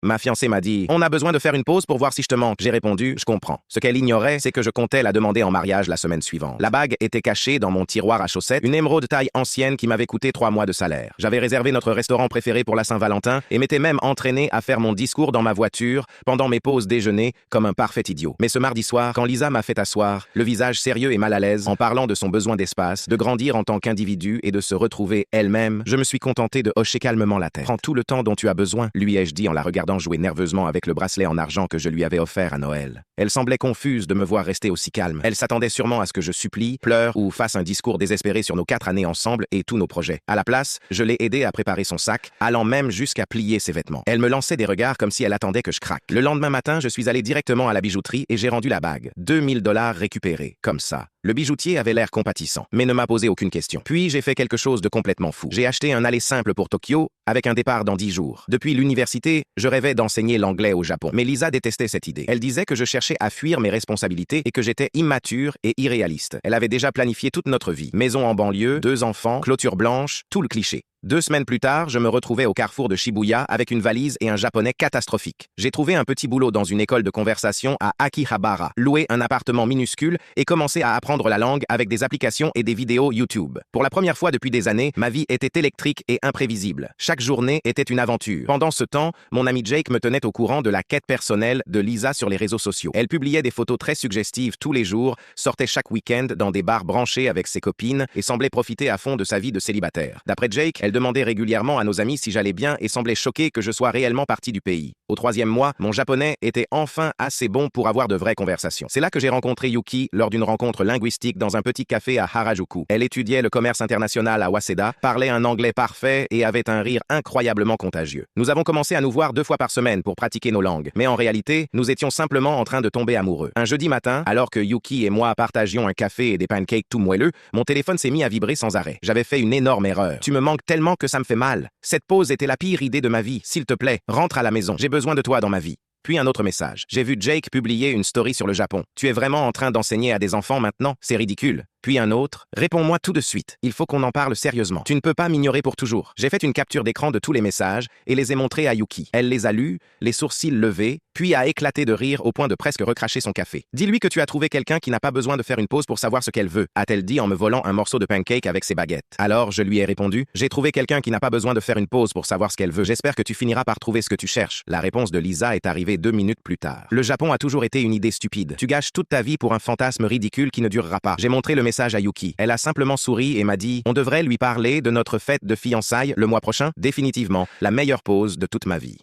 Ma fiancée m'a dit « On a besoin de faire une pause pour voir si je te manque ». J'ai répondu « Je comprends ». Ce qu'elle ignorait, c'est que je comptais la demander en mariage la semaine suivante. La bague était cachée dans mon tiroir à chaussettes, une émeraude taille ancienne qui m'avait coûté 3 mois de salaire. J'avais réservé notre restaurant préféré pour la Saint-Valentin et m'étais même entraîné à faire mon discours dans ma voiture pendant mes pauses déjeuner comme un parfait idiot. Mais ce mardi soir, quand Lisa m'a fait asseoir, le visage sérieux et mal à l'aise, en parlant de son besoin d'espace, de grandir en tant qu'individu et de se retrouver elle-même, je me suis contenté de hocher calmement la tête. « Prends tout le temps dont tu as besoin », lui ai-je dit en la regardant jouer nerveusement avec le bracelet en argent que je lui avais offert à Noël. Elle semblait confuse de me voir rester aussi calme. Elle s'attendait sûrement à ce que je supplie, pleure ou fasse un discours désespéré sur nos 4 années ensemble et tous nos projets. À la place, je l'ai aidée à préparer son sac, allant même jusqu'à plier ses vêtements. Elle me lançait des regards comme si elle attendait que je craque. Le lendemain matin, je suis allé directement à la bijouterie et j'ai rendu la bague. 2000 $ récupérés, comme ça. Le bijoutier avait l'air compatissant, mais ne m'a posé aucune question. Puis j'ai fait quelque chose de complètement fou. J'ai acheté un aller simple pour Tokyo, avec un départ dans 10 jours. Depuis l'université, je rêvais d'enseigner l'anglais au Japon. Mais Lisa détestait cette idée. Elle disait que je cherchais à fuir mes responsabilités et que j'étais immature et irréaliste. Elle avait déjà planifié toute notre vie. Maison en banlieue, 2 enfants, clôture blanche, tout le cliché. 2 semaines plus tard, je me retrouvais au carrefour de Shibuya avec une valise et un japonais catastrophique. J'ai trouvé un petit boulot dans une école de conversation à Akihabara, loué un appartement minuscule et commencé à apprendre la langue avec des applications et des vidéos YouTube. Pour la première fois depuis des années, ma vie était électrique et imprévisible. Chaque journée était une aventure. Pendant ce temps, mon ami Jake me tenait au courant de la quête personnelle de Lisa sur les réseaux sociaux. Elle publiait des photos très suggestives tous les jours, sortait chaque week-end dans des bars branchés avec ses copines et semblait profiter à fond de sa vie de célibataire. D'après Jake, elle demandait régulièrement à nos amis si j'allais bien et semblait choquée que je sois réellement parti du pays. Au 3e mois, mon japonais était enfin assez bon pour avoir de vraies conversations. C'est là que j'ai rencontré Yuki lors d'une rencontre linguistique dans un petit café à Harajuku. Elle étudiait le commerce international à Waseda, parlait un anglais parfait et avait un rire incroyablement contagieux. Nous avons commencé à nous voir 2 fois par semaine pour pratiquer nos langues. Mais en réalité, nous étions simplement en train de tomber amoureux. Un jeudi matin, alors que Yuki et moi partagions un café et des pancakes tout moelleux, mon téléphone s'est mis à vibrer sans arrêt. J'avais fait une énorme erreur. Tu me manques tellement que ça me fait mal. Cette pause était la pire idée de ma vie. S'il te plaît, rentre à la maison. J'ai besoin de toi dans ma vie. Puis un autre message. J'ai vu Jake publier une story sur le Japon. Tu es vraiment en train d'enseigner à des enfants maintenant? C'est ridicule. Puis un autre. Réponds-moi tout de suite. Il faut qu'on en parle sérieusement. Tu ne peux pas m'ignorer pour toujours. J'ai fait une capture d'écran de tous les messages et les ai montrés à Yuki. Elle les a lus, les sourcils levés, puis a éclaté de rire au point de presque recracher son café. Dis-lui que tu as trouvé quelqu'un qui n'a pas besoin de faire une pause pour savoir ce qu'elle veut, a-t-elle dit en me volant un morceau de pancake avec ses baguettes. Alors je lui ai répondu, j'ai trouvé quelqu'un qui n'a pas besoin de faire une pause pour savoir ce qu'elle veut. J'espère que tu finiras par trouver ce que tu cherches. La réponse de Lisa est arrivée 2 minutes plus tard. Le Japon a toujours été une idée stupide. Tu gâches toute ta vie pour un fantasme ridicule qui ne durera pas. J'ai montré le message à Yuki. Elle a simplement souri et m'a dit, on devrait lui parler de notre fête de fiançailles le mois prochain. Définitivement, la meilleure pause de toute ma vie.